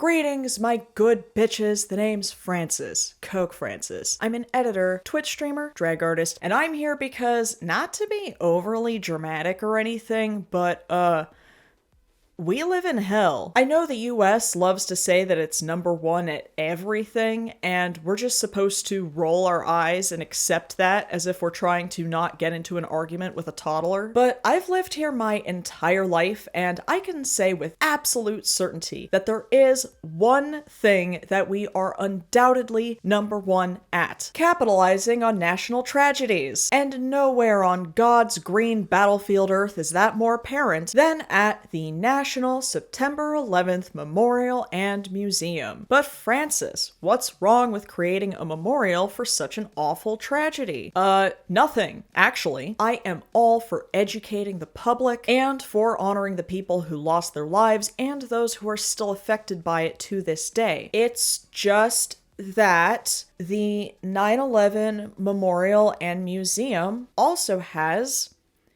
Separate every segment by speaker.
Speaker 1: Greetings, my good bitches. The name's Francis, Coke Francis. I'm an editor, Twitch streamer, drag artist, and I'm here because, not to be overly dramatic or anything, but, we live in hell. I know the US loves to say that it's number one at everything, and we're just supposed to roll our eyes and accept that as if we're trying to not get into an argument with a toddler. But I've lived here my entire life, and I can say with absolute certainty that there is one thing that we are undoubtedly number one at: capitalizing on national tragedies. And nowhere on God's green battlefield earth is that more apparent than at the National September 11th Memorial and Museum. But Francis, what's wrong with creating a memorial for such an awful tragedy? Nothing. Actually, I am all for educating the public and for honoring the people who lost their lives and those who are still affected by it to this day. It's just that the 9/11 Memorial and Museum also has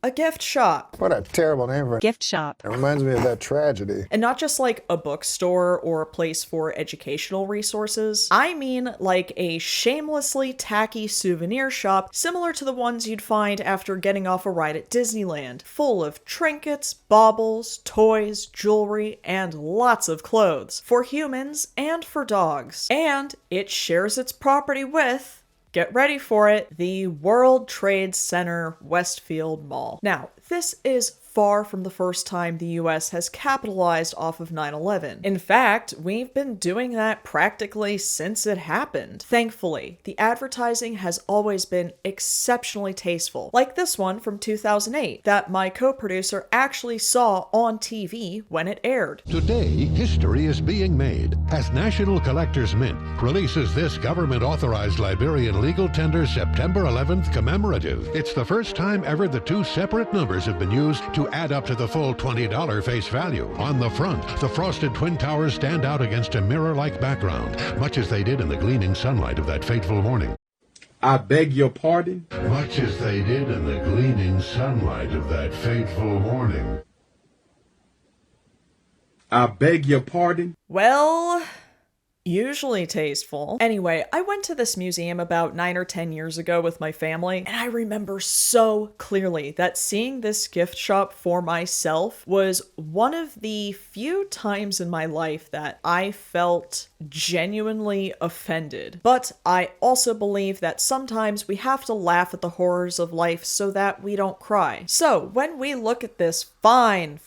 Speaker 1: a gift shop.
Speaker 2: What a terrible name for a
Speaker 3: gift shop.
Speaker 2: It reminds me of that tragedy.
Speaker 1: And not just like a bookstore or a place for educational resources. I mean like a shamelessly tacky souvenir shop similar to the ones you'd find after getting off a ride at Disneyland, full of trinkets, baubles, toys, jewelry, and lots of clothes for humans and for dogs. And it shares its property with, get ready for it, the World Trade Center Westfield Mall. Now, this is far from the first time the US has capitalized off of 9/11. In fact, we've been doing that practically since it happened. Thankfully, the advertising has always been exceptionally tasteful, like this one from 2008 that my co-producer actually saw on TV when it aired.
Speaker 4: Today, history is being made as National Collectors Mint releases this government-authorized Liberian legal tender September 11th commemorative. It's the first time ever the two separate numbers have been used to add up to the full $20 face value. On the front, the frosted twin towers stand out against a mirror-like background, much as they did in the gleaming sunlight of that fateful morning.
Speaker 5: I beg your pardon?
Speaker 4: Much as they did in the gleaming sunlight of that fateful morning.
Speaker 5: I beg your pardon?
Speaker 1: Well, usually tasteful. Anyway, I went to this museum about 9 or 10 years ago with my family, and I remember so clearly that seeing this gift shop for myself was one of the few times in my life that I felt genuinely offended. But I also believe that sometimes we have to laugh at the horrors of life so that we don't cry. So when we look at this fine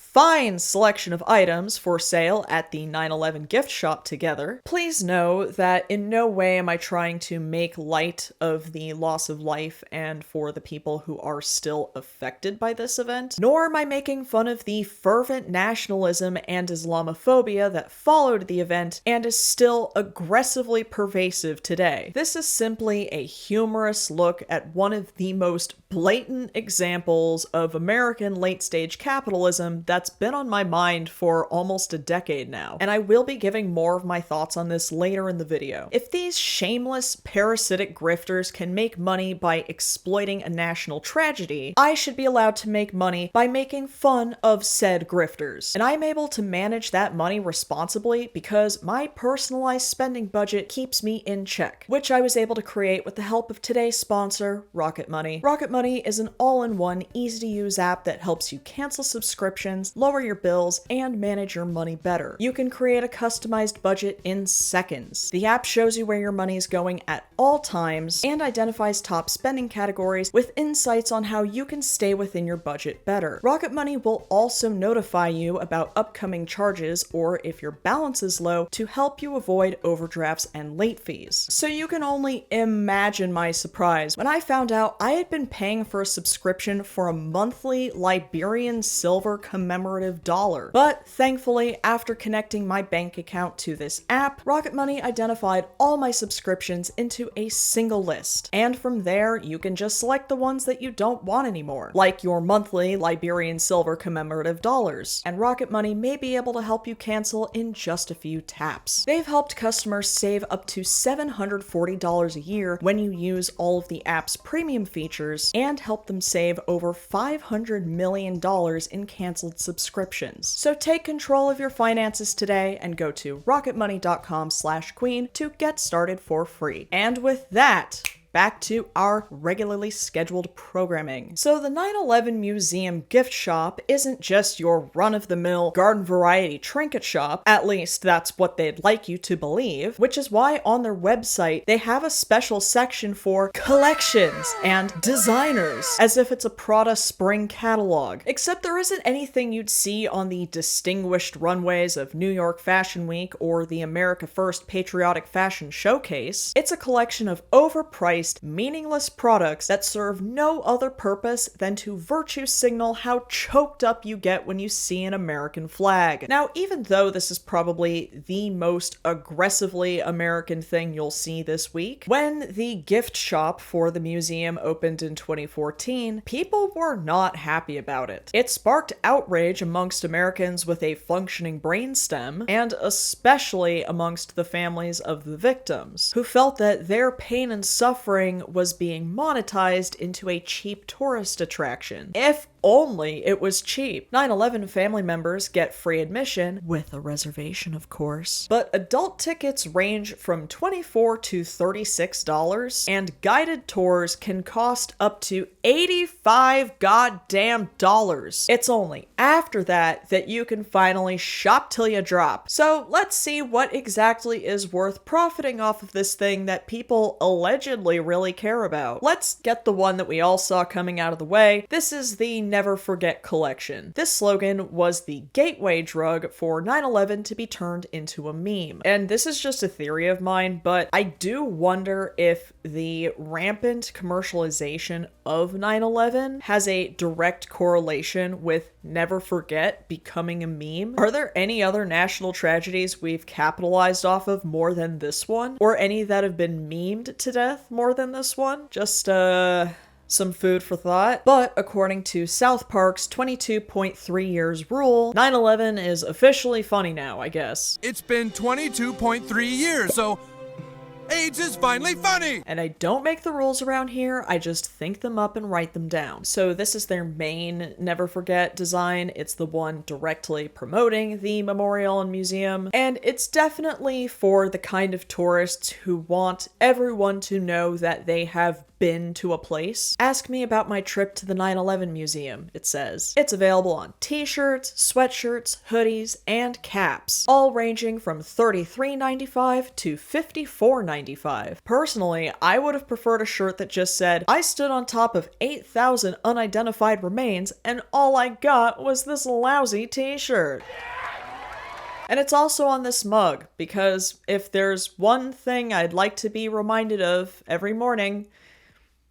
Speaker 1: selection of items for sale at the 9/11 gift shop together, please know that in no way am I trying to make light of the loss of life and for the people who are still affected by this event, nor am I making fun of the fervent nationalism and Islamophobia that followed the event and is still aggressively pervasive today. This is simply a humorous look at one of the most blatant examples of American late-stage capitalism that's been on my mind for almost a decade now, and I will be giving more of my thoughts on this later in the video. If these shameless, parasitic grifters can make money by exploiting a national tragedy, I should be allowed to make money by making fun of said grifters. And I'm able to manage that money responsibly because my personalized spending budget keeps me in check, which I was able to create with the help of today's sponsor, Rocket Money. Rocket Money is an all-in-one, easy-to-use app that helps you cancel subscriptions, lower your bills, and manage your money better. You can create a customized budget in seconds. The app shows you where your money is going at all times and identifies top spending categories with insights on how you can stay within your budget better. Rocket Money will also notify you about upcoming charges or if your balance is low to help you avoid overdrafts and late fees. So you can only imagine my surprise when I found out I had been paying for a subscription for a monthly Liberian silver commemorative dollar. But thankfully, after connecting my bank account to this app, Rocket Money identified all my subscriptions into a single list. And from there, you can just select the ones that you don't want anymore, like your monthly Liberian silver commemorative dollars. And Rocket Money may be able to help you cancel in just a few taps. They've helped customers save up to $740 a year when you use all of the app's premium features and help them save over $500 million in canceled subscriptions. So take control of your finances today and go to rocketmoney.com/queen to get started for free. And with that, back to our regularly scheduled programming. So the 9/11 Museum gift shop isn't just your run-of-the-mill garden variety trinket shop, at least that's what they'd like you to believe, which is why on their website they have a special section for collections and designers, as if it's a Prada spring catalog. Except there isn't anything you'd see on the distinguished runways of New York Fashion Week or the America First Patriotic Fashion Showcase. It's a collection of overpriced, meaningless products that serve no other purpose than to virtue signal how choked up you get when you see an American flag. Now, even though this is probably the most aggressively American thing you'll see this week, when the gift shop for the museum opened in 2014, people were not happy about it. It sparked outrage amongst Americans with a functioning brainstem, and especially amongst the families of the victims, who felt that their pain and suffering was being monetized into a cheap tourist attraction. If only it was cheap. 9/11 family members get free admission, with a reservation of course, but adult tickets range from $24 to $36, and guided tours can cost up to $85 goddamn dollars. It's only after that that you can finally shop till you drop. So let's see what exactly is worth profiting off of this thing that people allegedly really care about. Let's get the one that we all saw coming out of the way. This is the Never Forget collection. This slogan was the gateway drug for 9/11 to be turned into a meme. And this is just a theory of mine, but I do wonder if the rampant commercialization of 9/11 has a direct correlation with Never Forget becoming a meme. Are there any other national tragedies we've capitalized off of more than this one? Or any that have been memed to death more than this one? Just, some food for thought. But according to South Park's 22.3 years rule, 9/11 is officially funny now, I guess.
Speaker 3: It's been 22.3 years, so AIDS is finally funny!
Speaker 1: And I don't make the rules around here, I just think them up and write them down. So this is their main Never Forget design. It's the one directly promoting the memorial and museum. And it's definitely for the kind of tourists who want everyone to know that they have been to a place. Ask me about my trip to the 9/11 museum, it says. It's available on t-shirts, sweatshirts, hoodies, and caps, all ranging from $33.95 to $54.95. Personally, I would have preferred a shirt that just said, "I stood on top of 8,000 unidentified remains and all I got was this lousy t-shirt." And it's also on this mug, because if there's one thing I'd like to be reminded of every morning,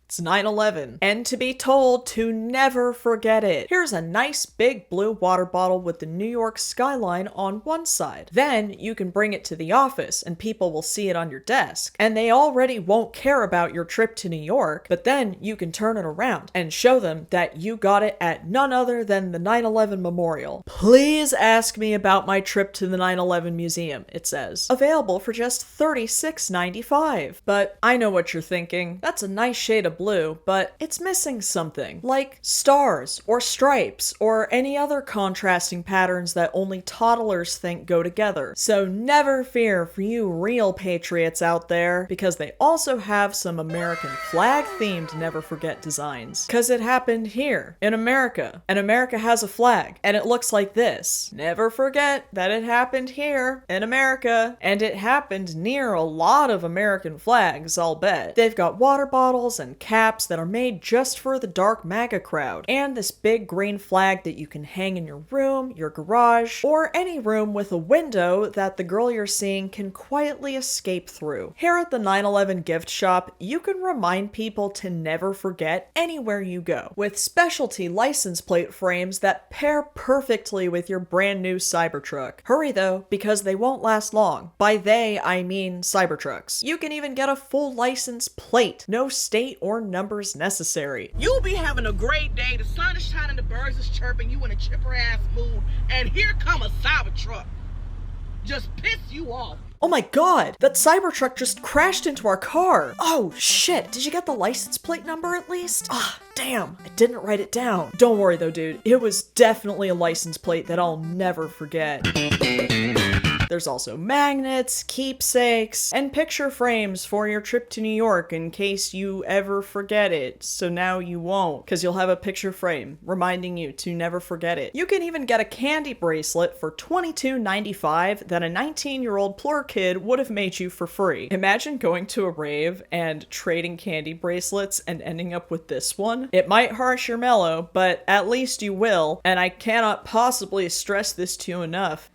Speaker 1: it's 9/11, and to be told to never forget it. Here's a nice big blue water bottle with the New York skyline on one side. Then you can bring it to the office and people will see it on your desk. And they already won't care about your trip to New York, but then you can turn it around and show them that you got it at none other than the 9/11 Memorial. Please ask me about my trip to the 9/11 Museum, it says. Available for just $36.95. But I know what you're thinking. That's a nice shade of blue, but it's missing something, like stars or stripes or any other contrasting patterns that only toddlers think go together. So never fear for you real patriots out there, because they also have some American flag themed Never Forget designs. Cause it happened here in America, and America has a flag, and it looks like this. Never forget that it happened here in America, and it happened near a lot of American flags, I'll bet. They've got water bottles and caps that are made just for the dark MAGA crowd, and this big green flag that you can hang in your room, your garage, or any room with a window that the girl you're seeing can quietly escape through. Here at the 9/11 gift shop, you can remind people to never forget anywhere you go, with specialty license plate frames that pair perfectly with your brand new Cybertruck. Hurry though, because they won't last long. By they, I mean Cybertrucks. You can even get a full license plate, no state or numbers necessary.
Speaker 6: You'll be having a great day. The sun is shining, the birds is chirping, you in a chipper ass mood, and here come a Cybertruck. just piss you off.
Speaker 1: Oh my god, that Cybertruck just crashed into our car. Oh shit, did you get the license plate number at least? Ah, damn, I didn't write it down. Don't worry though, dude, it was definitely a license plate that I'll never forget. There's also magnets, keepsakes, and picture frames for your trip to New York in case you ever forget it. So now you won't, because you'll have a picture frame reminding you to never forget it. You can even get a candy bracelet for $22.95 that a 19-year-old plur kid would have made you for free. Imagine going to a rave and trading candy bracelets and ending up with this one. It might harsh your mellow, but at least you will, and I cannot possibly stress this to you enough.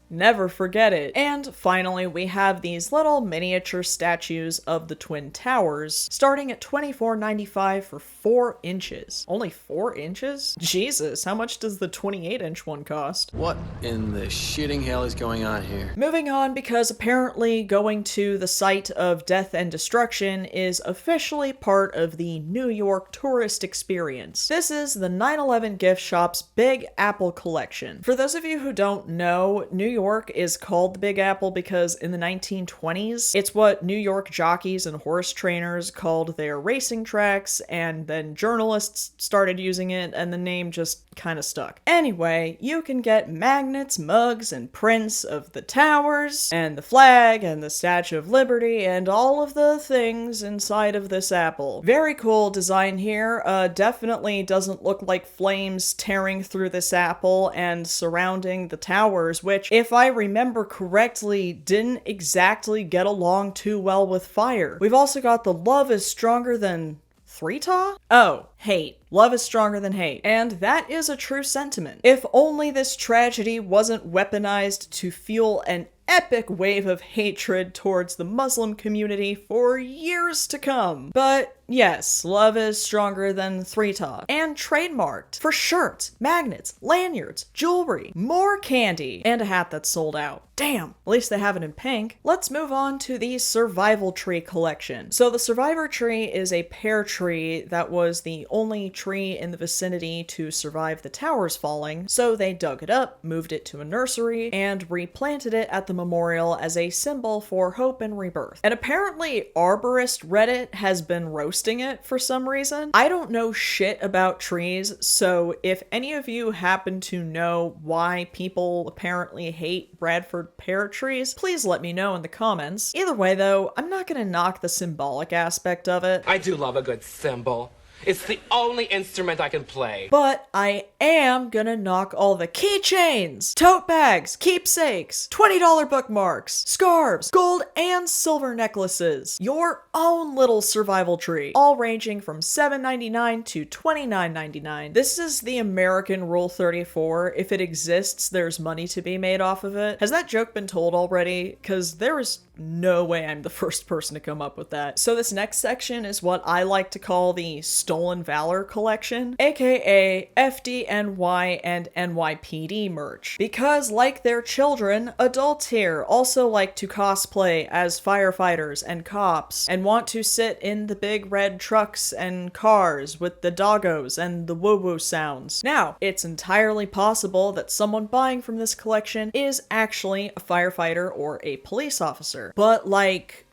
Speaker 1: Never forget it. And finally, we have these little miniature statues of the Twin Towers, starting at $24.95 for 4 inches. Only 4 inches? Jesus, how much does the 28-inch one cost?
Speaker 7: What in the shitting hell is going on here?
Speaker 1: Moving on, because apparently going to the site of death and destruction is officially part of the New York tourist experience. This is the 9/11 gift shop's Big Apple collection. For those of you who don't know, New York is called the Big Apple because in the 1920s, it's what New York jockeys and horse trainers called their racing tracks, and then journalists started using it, and the name just kind of stuck. Anyway, you can get magnets, mugs, and prints of the towers, and the flag, and the Statue of Liberty, and all of the things inside of this apple. Very cool design here. Definitely doesn't look like flames tearing through this apple and surrounding the towers, which, if I remember correctly, didn't exactly get along too well with fire. We've also got the love is stronger than Three-taw? Oh, hate. Love is stronger than hate. And that is a true sentiment. If only this tragedy wasn't weaponized to fuel an epic wave of hatred towards the Muslim community for years to come. But yes, love is stronger than Three-taw. And trademarked for shirts, magnets, lanyards, jewelry, more candy, and a hat that's sold out. Damn, at least they have it in pink. Let's move on to the Survival Tree collection. So the Survivor Tree is a pear tree that was the only tree in the vicinity to survive the towers falling, so they dug it up, moved it to a nursery, and replanted it at the memorial as a symbol for hope and rebirth. And apparently Arborist Reddit has been roasting it for some reason. I don't know shit about trees, so if any of you happen to know why people apparently hate Bradford pear trees, please let me know in the comments. Either way though, I'm not gonna knock the symbolic aspect of it.
Speaker 8: I do love a good symbol. It's the only instrument I can play.
Speaker 1: But I am gonna knock all the keychains, tote bags, keepsakes, $20 bookmarks, scarves, gold and silver necklaces, your own little survival tree, all ranging from $7.99 to $29.99. This is the American Rule 34. If it exists, there's money to be made off of it. Has that joke been told already? Because there is no way I'm the first person to come up with that. So this next section is what I like to call the Stolen Valor collection, aka FDNY and NYPD merch. Because like their children, adults here also like to cosplay as firefighters and cops and want to sit in the big red trucks and cars with the doggos and the woo-woo sounds. Now, it's entirely possible that someone buying from this collection is actually a firefighter or a police officer. But like,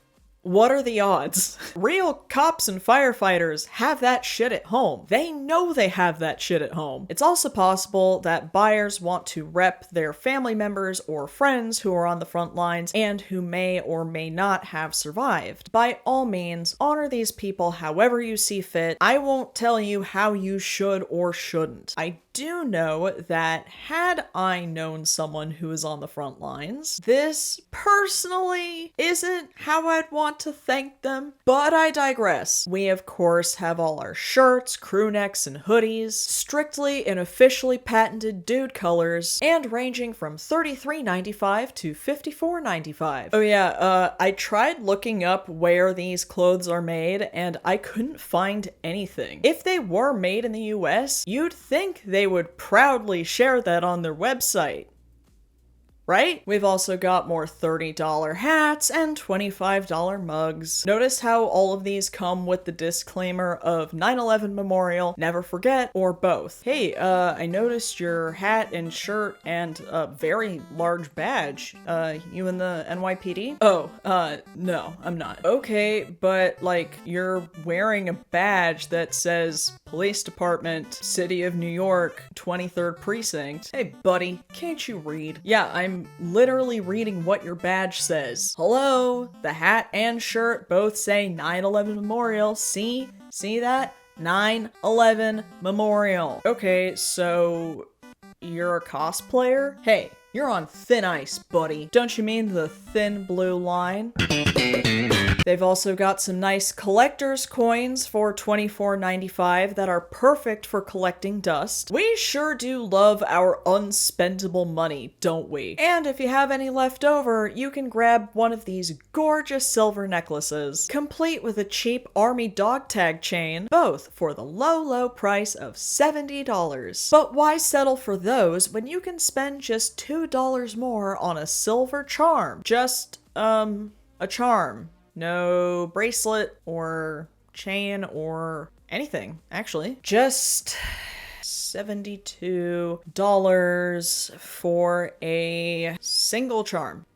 Speaker 1: what are the odds? Real cops and firefighters have that shit at home. They know they have that shit at home. It's also possible that buyers want to rep their family members or friends who are on the front lines and who may or may not have survived. By all means, honor these people however you see fit. I won't tell you how you should or shouldn't. I do know that had I known someone who is on the front lines, this personally isn't how I'd want to thank them, but I digress. We of course have all our shirts, crew necks, and hoodies, strictly and officially patented dude colors, and ranging from $33.95 to $54.95. Oh yeah, I tried looking up where these clothes are made, and I couldn't find anything. If they were made in the US, you'd think they would proudly share that on their website. right? We've also got more $30 hats and $25 mugs. Notice how all of these come with the disclaimer of 9/11 Memorial, never forget, or both. Hey, I noticed your hat and shirt and a very large badge. You in the NYPD? Oh, no, I'm not. Okay, but like, you're wearing a badge that says Police Department, City of New York, 23rd Precinct. Hey, buddy, can't you read? Yeah, I'm literally reading what your badge says. Hello, the hat and shirt both say 9/11 Memorial. See that? 9/11 Memorial. Okay, so you're a cosplayer? Hey, you're on thin ice, buddy. Don't you mean the thin blue line? They've also got some nice collector's coins for $24.95 that are perfect for collecting dust. We sure do love our unspendable money, don't we? And if you have any left over, you can grab one of these gorgeous silver necklaces, complete with a cheap army dog tag chain, both for the low price of $70. But why settle for those when you can spend just $2 more on a silver charm? Just, a charm. No bracelet or chain or anything, actually. Just $72 for a single charm.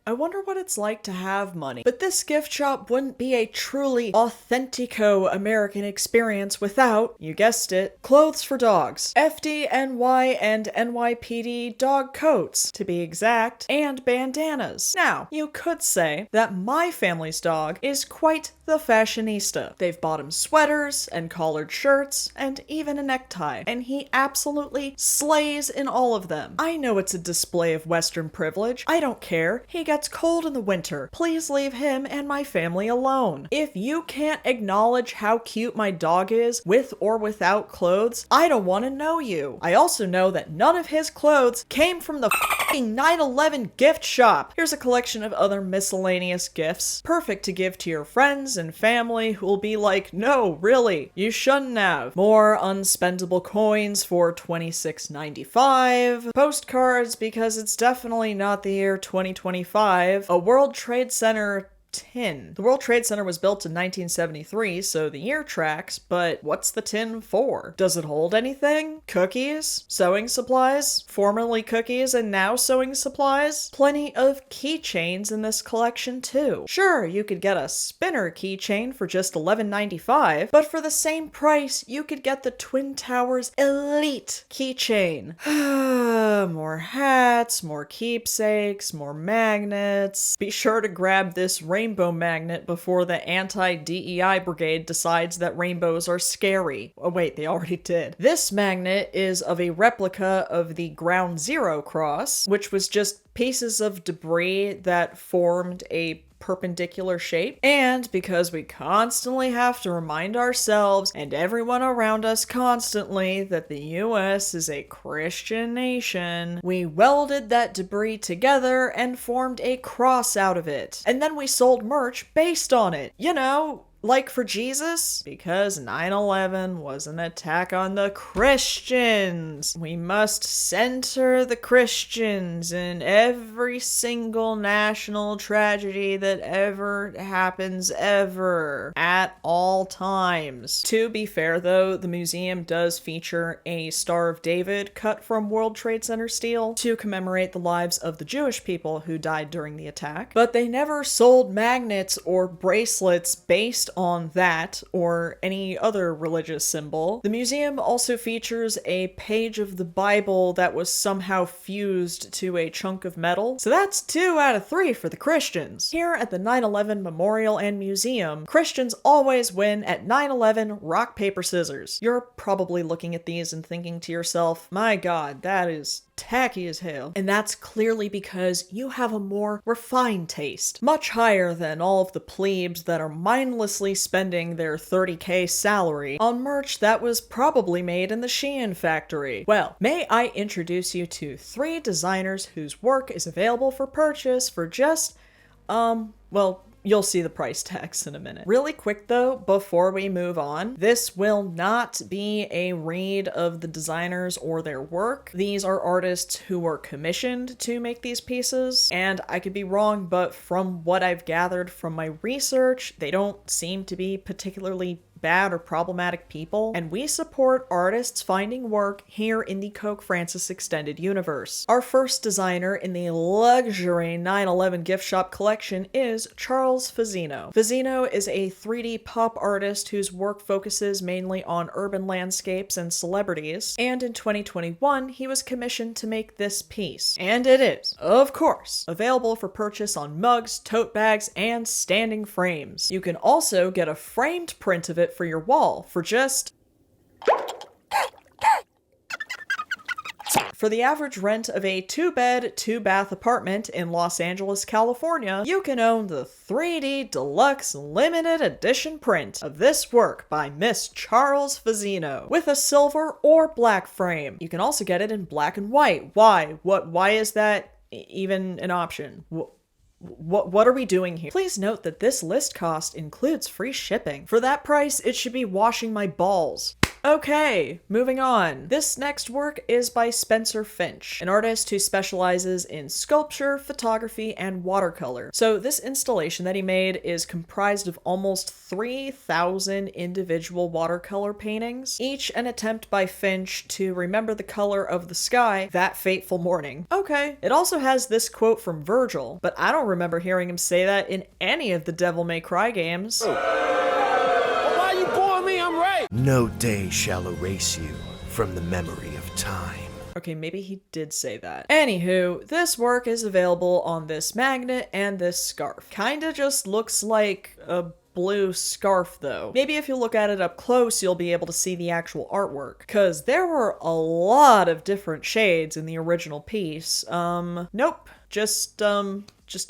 Speaker 1: I wonder what it's like to have money. But this gift shop wouldn't be a truly authentico American experience without, you guessed it, clothes for dogs. FDNY and NYPD dog coats, to be exact, and bandanas. Now, you could say that my family's dog is quite the fashionista. They've bought him sweaters and collared shirts and even a necktie, and he absolutely slays in all of them. I know it's a display of Western privilege. I don't care. He gets cold in the winter. Please leave him and my family alone. If you can't acknowledge how cute my dog is, with or without clothes, I don't want to know you. I also know that none of his clothes came from the f***ing 9/11 gift shop. Here's a collection of other miscellaneous gifts, perfect to give to your friends and family who will be like, no, really, you shouldn't have. More unspendable coins for $26.95. Postcards, because it's definitely not the year 2025. A World Trade Center tin. The World Trade Center was built in 1973, so the year tracks, but what's the tin for? Does it hold anything? Cookies? Sewing supplies? Formerly cookies and now sewing supplies? Plenty of keychains in this collection too. Sure, you could get a spinner keychain for just $11.95, but for the same price, you could get the Twin Towers Elite keychain. More hats, more keepsakes, more magnets. Be sure to grab this rainbow magnet before the anti-DEI brigade decides that rainbows are scary. Oh wait, they already did. This magnet is of a replica of the Ground Zero cross, which was just pieces of debris that formed a perpendicular shape. And because we constantly have to remind ourselves and everyone around us constantly that the US is a Christian nation, we welded that debris together and formed a cross out of it. And then we sold merch based on it. You know, like for Jesus, because 9/11 was an attack on the Christians. We must center the Christians in every single national tragedy that ever happens ever, at all times. To be fair though, the museum does feature a Star of David cut from World Trade Center steel to commemorate the lives of the Jewish people who died during the attack, but they never sold magnets or bracelets based on that or any other religious symbol. The museum also features a page of the Bible that was somehow fused to a chunk of metal. So that's 2 out of 3 for the Christians. Here at the 9/11 Memorial and Museum, Christians always win at 9/11 rock, paper, scissors. You're probably looking at these and thinking to yourself, my God, that is tacky as hell. And that's clearly because you have a more refined taste, much higher than all of the plebes that are mindlessly spending their $30K salary on merch that was probably made in the Shein factory. Well, may I introduce you to 3 designers whose work is available for purchase for just, well, You'll see the price tags in a minute. Really quick though, before we move on, this will not be a read of the designers or their work. These are artists who were commissioned to make these pieces, and I could be wrong, but from what I've gathered from my research, they don't seem to be particularly bad or problematic people, and we support artists finding work here in the Coke Francis Extended Universe. Our first designer in the luxury 9/11 gift shop collection is Charles Fazzino. Fazzino is a 3D pop artist whose work focuses mainly on urban landscapes and celebrities, and in 2021 he was commissioned to make this piece. And it is, of course, available for purchase on mugs, tote bags, and standing frames. You can also get a framed print of it for your wall for just... For the average rent of a 2-bed, 2-bath apartment in Los Angeles, California, you can own the 3D Deluxe Limited Edition print of this work by Miss Charles Fazzino with a silver or black frame. You can also get it in black and white. Why? Why is that even an option? What are we doing here? Please note that this list cost includes free shipping. For that price, it should be washing my balls. Okay, moving on. This next work is by Spencer Finch, an artist who specializes in sculpture, photography, and watercolor. So this installation that he made is comprised of almost 3,000 individual watercolor paintings, each an attempt by Finch to remember the color of the sky that fateful morning. Okay, it also has this quote from Virgil, but I don't remember hearing him say that in any of the Devil May Cry games.
Speaker 9: No day shall erase you from the memory of time.
Speaker 1: Okay, maybe he did say that. Anywho, this work is available on this magnet and this scarf. Kinda just looks like a blue scarf though. Maybe if you look at it up close, you'll be able to see the actual artwork. Cause there were a lot of different shades in the original piece. Nope. Just a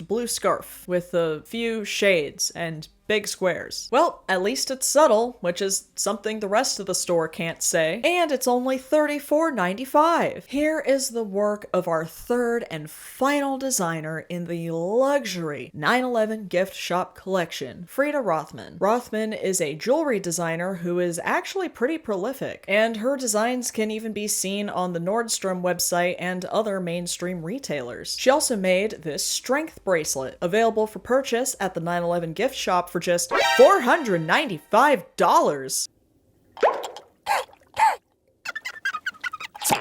Speaker 1: blue scarf with a few shades and big squares. Well, at least it's subtle, which is something the rest of the store can't say. And it's only $34.95. Here is the work of our third and final designer in the luxury 9/11 gift shop collection, Frida Rothman. Rothman is a jewelry designer who is actually pretty prolific, and her designs can even be seen on the Nordstrom website and other mainstream retailers. She also made this strength bracelet, available for purchase at the 9/11 gift shop for just $495.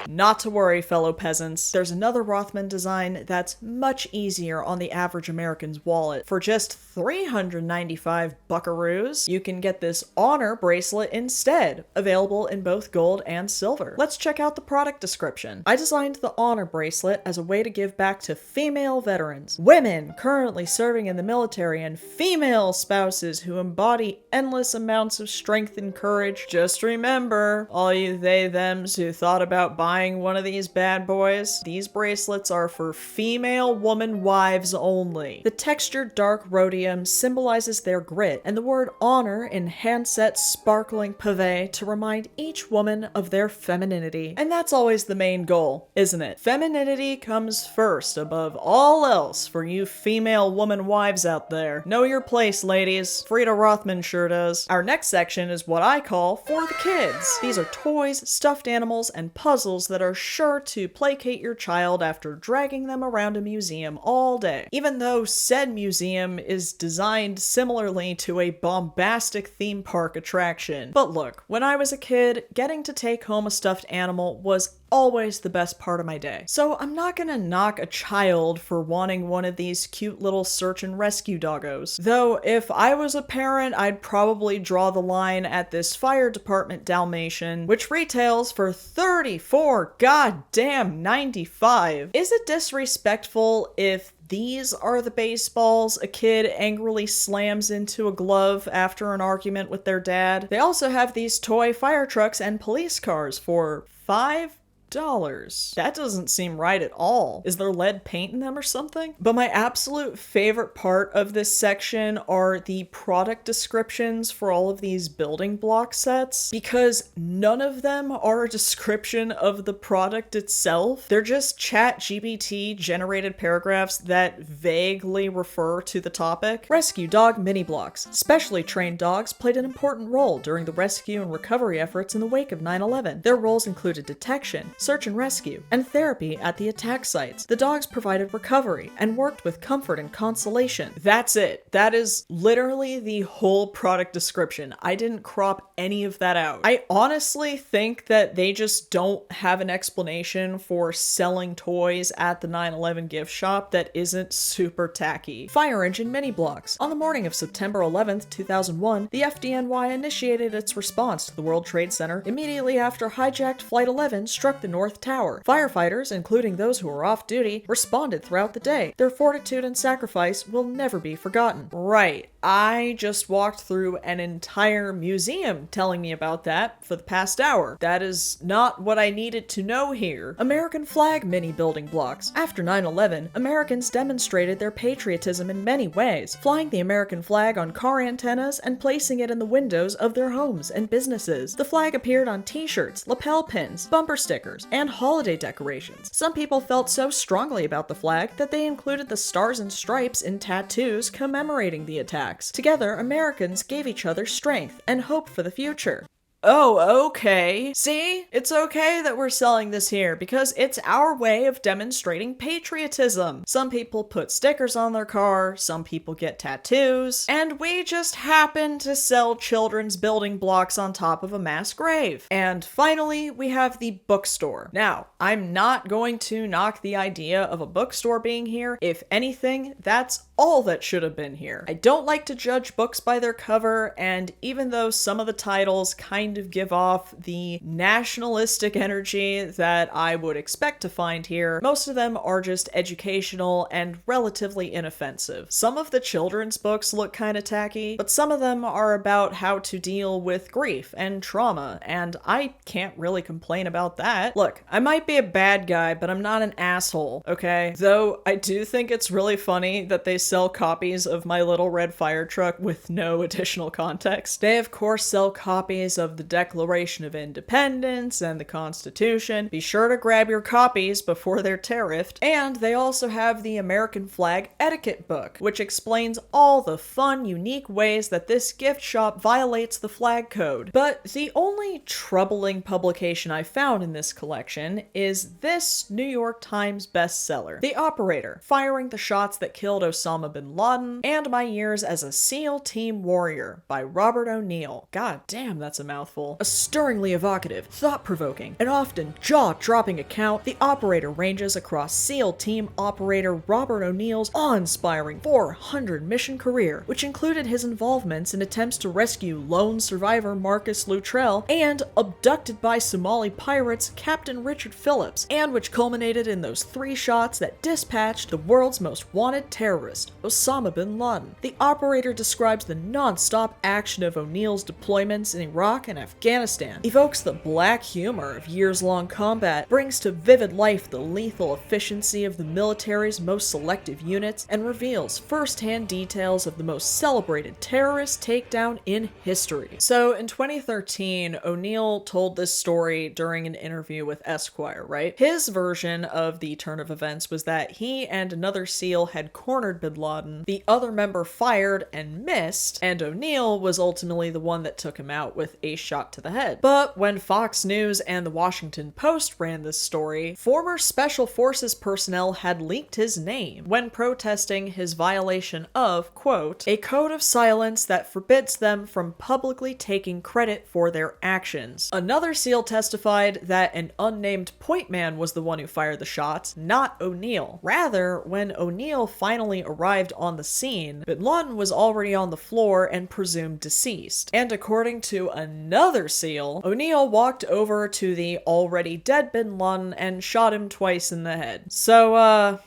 Speaker 1: Not to worry, fellow peasants. There's another Rothman design that's much easier on the average American's wallet. For just 395 buckaroos, you can get this honor bracelet instead, available in both gold and silver. Let's check out the product description. I designed the honor bracelet as a way to give back to female veterans, women currently serving in the military, and female spouses who embody endless amounts of strength and courage. Just remember, all you they-thems who thought about buying one of these bad boys, these bracelets are for female woman wives only. The textured dark rhodium symbolizes their grit, and the word honor in handset sparkling pave to remind each woman of their femininity. And that's always the main goal, isn't it? Femininity comes first above all else for you female woman wives out there. Know your place, ladies. Frida Rothman sure does. Our next section is what I call for the kids. These are toys, stuffed animals, and puzzles that are sure to placate your child after dragging them around a museum all day, even though said museum is designed similarly to a bombastic theme park attraction. But look, when I was a kid, getting to take home a stuffed animal was always the best part of my day. So I'm not gonna knock a child for wanting one of these cute little search and rescue doggos. Though if I was a parent, I'd probably draw the line at this fire department Dalmatian, which retails for $34.95. Is it disrespectful if these are the baseballs a kid angrily slams into a glove after an argument with their dad? They also have these toy fire trucks and police cars for $5 That doesn't seem right at all. Is there lead paint in them or something? But my absolute favorite part of this section are the product descriptions for all of these building block sets, because none of them are a description of the product itself. They're just ChatGPT generated paragraphs that vaguely refer to the topic. Rescue dog mini blocks. Specially trained dogs played an important role during the rescue and recovery efforts in the wake of 9/11. Their roles included detection, search and rescue, and therapy at the attack sites. The dogs provided recovery and worked with comfort and consolation. That's it. That is literally the whole product description. I didn't crop any of that out. I honestly think that they just don't have an explanation for selling toys at the 9/11 gift shop that isn't super tacky. Fire engine mini blocks. On the morning of September 11th, 2001, the FDNY initiated its response to the World Trade Center immediately after hijacked Flight 11 struck the North Tower. Firefighters, including those who were off duty, responded throughout the day. Their fortitude and sacrifice will never be forgotten. Right. I just walked through an entire museum telling me about that for the past hour. That is not what I needed to know here. American flag mini building blocks. After 9/11, Americans demonstrated their patriotism in many ways, flying the American flag on car antennas and placing it in the windows of their homes and businesses. The flag appeared on t-shirts, lapel pins, bumper stickers, and holiday decorations. Some people felt so strongly about the flag that they included the stars and stripes in tattoos commemorating the attacks. Together, Americans gave each other strength and hope for the future. Oh, okay. See? It's okay that we're selling this here because it's our way of demonstrating patriotism. Some people put stickers on their car, some people get tattoos, and we just happen to sell children's building blocks on top of a mass grave. And finally, we have the bookstore. Now, I'm not going to knock the idea of a bookstore being here. If anything, that's all that should have been here. I don't like to judge books by their cover, and even though some of the titles kind of give off the nationalistic energy that I would expect to find here, most of them are just educational and relatively inoffensive. Some of the children's books look kind of tacky, but some of them are about how to deal with grief and trauma, and I can't really complain about that. Look, I might be a bad guy, but I'm not an asshole, okay? Though I do think it's really funny that they sell copies of My Little Red Fire Truck with no additional context. They of course sell copies of the Declaration of Independence and the Constitution. Be sure to grab your copies before they're tariffed. And they also have the American Flag Etiquette book, which explains all the fun, unique ways that this gift shop violates the flag code. But the only troubling publication I found in this collection is this New York Times bestseller, The Operator, Firing the Shots That Killed Osama bin Laden, and My Years as a SEAL Team Warrior by Robert O'Neill. God damn, that's a mouthful. A stirringly evocative, thought-provoking, and often jaw-dropping account, The Operator ranges across SEAL Team Operator Robert O'Neill's awe-inspiring 400-mission career, which included his involvements in attempts to rescue lone survivor Marcus Luttrell and abducted by Somali pirates Captain Richard Phillips, and which culminated in those 3 shots that dispatched the world's most wanted terrorist, Osama bin Laden. The Operator describes the non-stop action of O'Neill's deployments in Iraq and Afghanistan, evokes the black humor of years-long combat, brings to vivid life the lethal efficiency of the military's most selective units, and reveals first-hand details of the most celebrated terrorist takedown in history. So in 2013, O'Neill told this story during an interview with Esquire, right? His version of the turn of events was that he and another SEAL had cornered bin Laden, the other member fired and missed, and O'Neill was ultimately the one that took him out with a shot to the head. But when Fox News and the Washington Post ran this story, former Special Forces personnel had leaked his name when protesting his violation of, quote, a code of silence that forbids them from publicly taking credit for their actions. Another SEAL testified that an unnamed point man was the one who fired the shots, not O'Neill. Rather, when O'Neill finally arrived on the scene, bin Laden was already on the floor and presumed deceased. And according to another SEAL, O'Neill walked over to the already dead bin Laden and shot him twice in the head. So,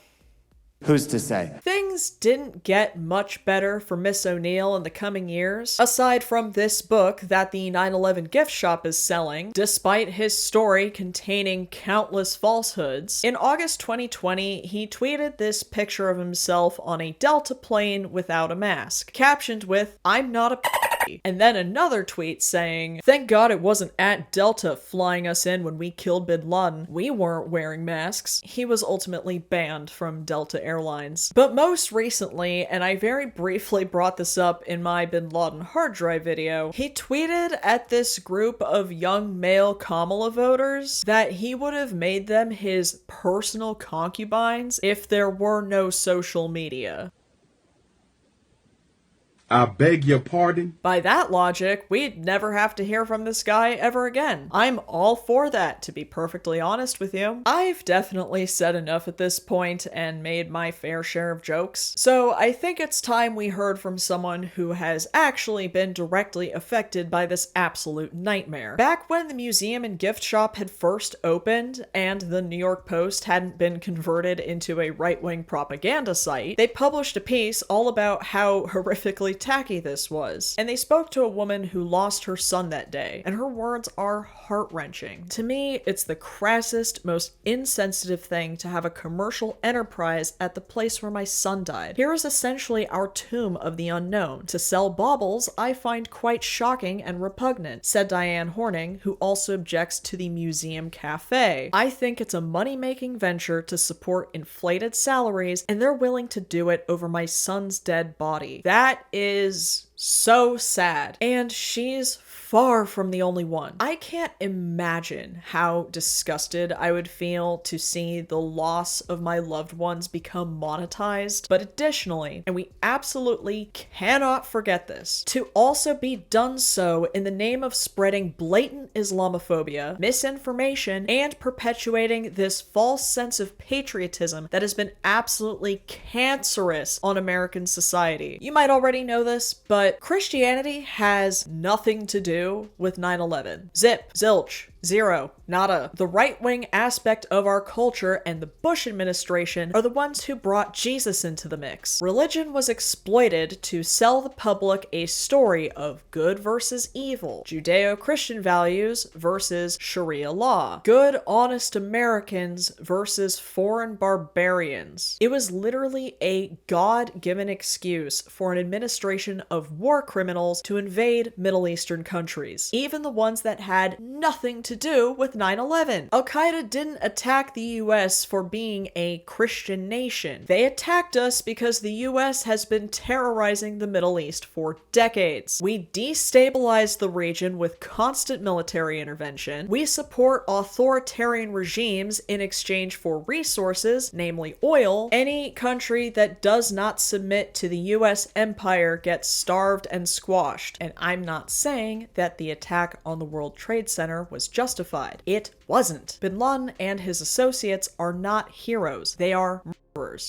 Speaker 10: Who's to say?
Speaker 1: Things didn't get much better for Miss O'Neill in the coming years, aside from this book that the 9/11 gift shop is selling, despite his story containing countless falsehoods. In August 2020, he tweeted this picture of himself on a Delta plane without a mask, captioned with, "I'm not a p-," and then another tweet saying, "Thank God it wasn't at Delta flying us in when we killed bin Laden. We weren't wearing masks." He was ultimately banned from Delta Airlines. But most recently, and I very briefly brought this up in my bin Laden hard drive video, he tweeted at this group of young male Kamala voters that he would have made them his personal concubines if there were no social media.
Speaker 5: I beg your pardon?
Speaker 1: By that logic, we'd never have to hear from this guy ever again. I'm all for that, to be perfectly honest with you. I've definitely said enough at this point and made my fair share of jokes, so I think it's time we heard from someone who has actually been directly affected by this absolute nightmare. Back when the museum and gift shop had first opened and the New York Post hadn't been converted into a right-wing propaganda site, they published a piece all about how horrifically tacky this was, and they spoke to a woman who lost her son that day, and her words are heart-wrenching. To me, it's the crassest, most insensitive thing to have a commercial enterprise at the place where my son died. Here is essentially our tomb of the unknown. To sell baubles, I find quite shocking and repugnant, said Diane Horning, who also objects to the museum cafe. I think it's a money-making venture to support inflated salaries, and they're willing to do it over my son's dead body. That is so sad. And she's far from the only one. I can't imagine how disgusted I would feel to see the loss of my loved ones become monetized, but additionally, and we absolutely cannot forget this, to also be done so in the name of spreading blatant Islamophobia, misinformation, and perpetuating this false sense of patriotism that has been absolutely cancerous on American society. You might already know this, but Christianity has nothing to do with 9/11. Zip, zilch, zero, nada. The right-wing aspect of our culture and the Bush administration are the ones who brought Jesus into the mix. Religion was exploited to sell the public a story of good versus evil, Judeo-Christian values versus Sharia law, good, honest Americans versus foreign barbarians. It was literally a God-given excuse for an administration of war criminals to invade Middle Eastern countries, even the ones that had nothing to do with 9/11. Al-Qaeda didn't attack the US for being a Christian nation. They attacked us because the US has been terrorizing the Middle East for decades. We destabilized the region with constant military intervention. We support authoritarian regimes in exchange for resources, namely oil. Any country that does not submit to the US empire gets starved and squashed. And I'm not saying that the attack on the World Trade Center was justified. It wasn't. Bin Laden and his associates are not heroes. They are murderers.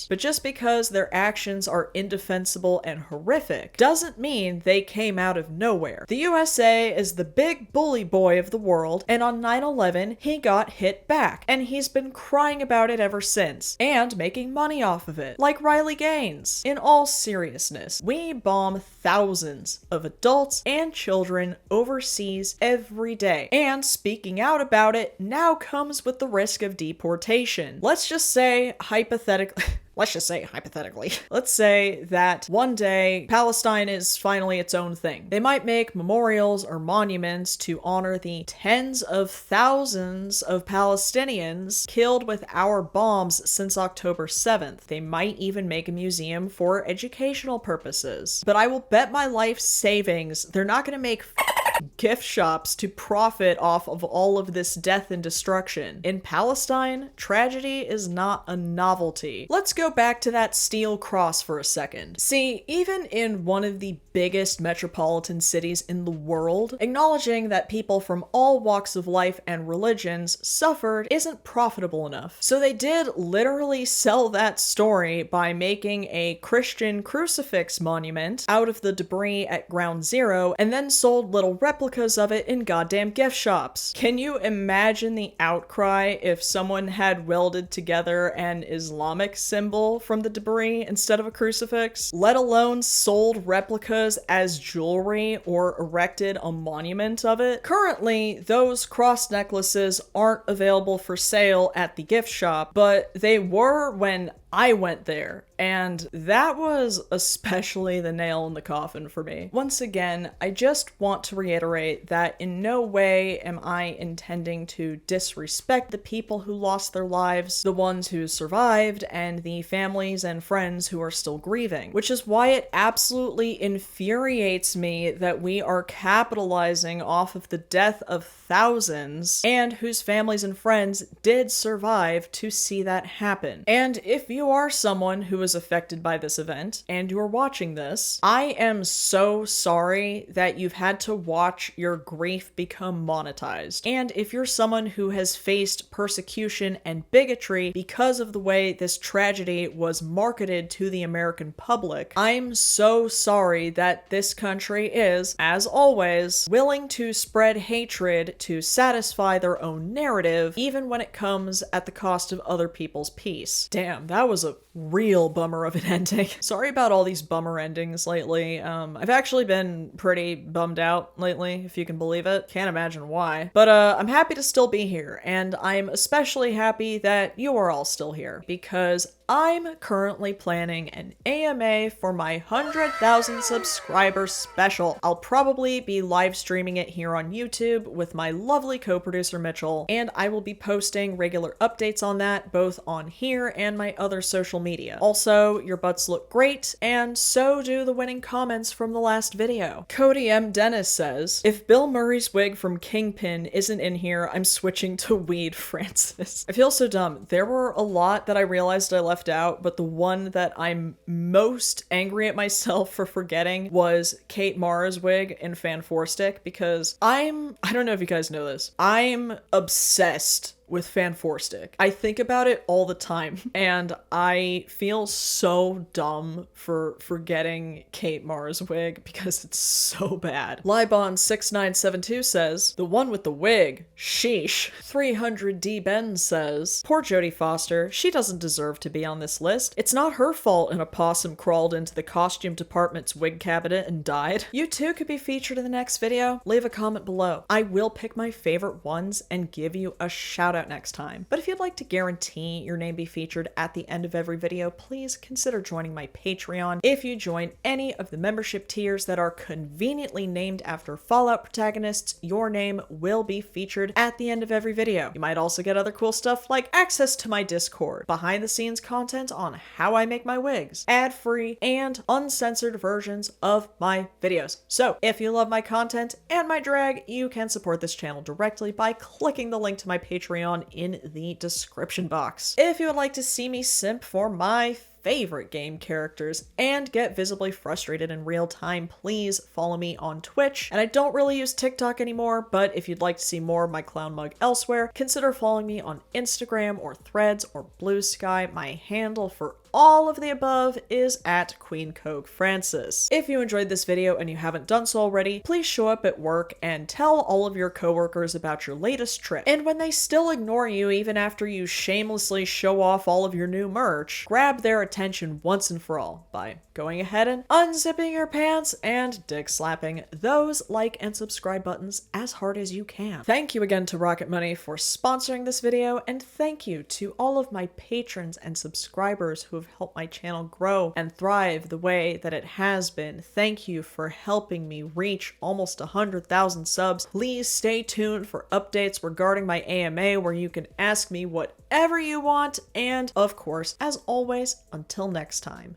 Speaker 1: But just because their actions are indefensible and horrific doesn't mean they came out of nowhere. The USA is the big bully boy of the world, and on 9/11 he got hit back, and he's been crying about it ever since, and making money off of it, like Riley Gaines. In all seriousness, we bomb thousands of adults and children overseas every day, and speaking out about it now comes with the risk of deportation. Let's just say hypothetically, let's say that one day Palestine is finally its own thing. They might make memorials or monuments to honor the tens of thousands of Palestinians killed with our bombs since October 7th. They might even make a museum for educational purposes. But I will bet my life savings they're not going to make gift shops to profit off of all of this death and destruction. In Palestine, tragedy is not a novelty. Let's go back to that steel cross for a second. See, even in one of the biggest metropolitan cities in the world, acknowledging that people from all walks of life and religions suffered isn't profitable enough. So they did literally sell that story by making a Christian crucifix monument out of the debris at Ground Zero, and then sold little replicas of it in goddamn gift shops. Can you imagine the outcry if someone had welded together an Islamic symbol from the debris instead of a crucifix, let alone sold replicas as jewelry or erected a monument of it? Currently, those cross necklaces aren't available for sale at the gift shop, but they were when I went there, and that was especially the nail in the coffin for me. Once again, I just want to reiterate that in no way am I intending to disrespect the people who lost their lives, the ones who survived, and the families and friends who are still grieving, which is why it absolutely infuriates me that we are capitalizing off of the death of thousands and whose families and friends did survive to see that happen. And if you are someone who is affected by this event and you're watching this, I am so sorry that you've had to watch your grief become monetized. And if you're someone who has faced persecution and bigotry because of the way this tragedy was marketed to the American public, I'm so sorry that this country is, as always, willing to spread hatred to satisfy their own narrative, even when it comes at the cost of other people's peace. Damn, that was a real bummer of an ending. Sorry about all these bummer endings lately. I've actually been pretty bummed out lately, if you can believe it. Can't imagine why. But I'm happy to still be here, and I'm especially happy that you are all still here, because I'm currently planning an AMA for my 100,000 subscribers special. I'll probably be live streaming it here on YouTube with my lovely co-producer Mitchell, and I will be posting regular updates on that both on here and my other social media. Also, your butts look great, and so do the winning comments from the last video. Cody M. Dennis says, if Bill Murray's wig from Kingpin isn't in here, I'm switching to Weed Francis. I feel so dumb. There were a lot that I realized I left out, but the one that I'm most angry at myself for forgetting was Kate Mara's wig in Fan Four Stick, because I don't know if you guys know this, I'm obsessed with Fan Four Stick. I think about it all the time, and I feel so dumb for forgetting Kate Mara's wig because it's so bad. Libon6972 says, the one with the wig, sheesh. 300D Ben says, poor Jodie Foster, she doesn't deserve to be on this list. It's not her fault an opossum crawled into the costume department's wig cabinet and died. You too could be featured in the next video. Leave a comment below. I will pick my favorite ones and give you a shout out next time. But if you'd like to guarantee your name be featured at the end of every video, please consider joining my Patreon. If you join any of the membership tiers that are conveniently named after Fallout protagonists, your name will be featured at the end of every video. You might also get other cool stuff like access to my Discord, behind the scenes content on how I make my wigs, ad-free and uncensored versions of my videos. So if you love my content and my drag, you can support this channel directly by clicking the link to my Patreon in the description box. If you would like to see me simp for my favorite game characters and get visibly frustrated in real time, please follow me on Twitch. And I don't really use TikTok anymore, but if you'd like to see more of my clown mug elsewhere, consider following me on Instagram or Threads or Blue Sky. My handle for all of the above is at Queen Coke Francis. If you enjoyed this video and you haven't done so already, please show up at work and tell all of your coworkers about your latest trip. And when they still ignore you even after you shamelessly show off all of your new merch, grab their attention once and for all by going ahead and unzipping your pants and dick slapping those like and subscribe buttons as hard as you can. Thank you again to Rocket Money for sponsoring this video, and thank you to all of my patrons and subscribers who have helped my channel grow and thrive the way that it has been. Thank you for helping me reach almost 100,000 subs. Please stay tuned for updates regarding my AMA where you can ask me whatever you want, and of course, as always, until next time.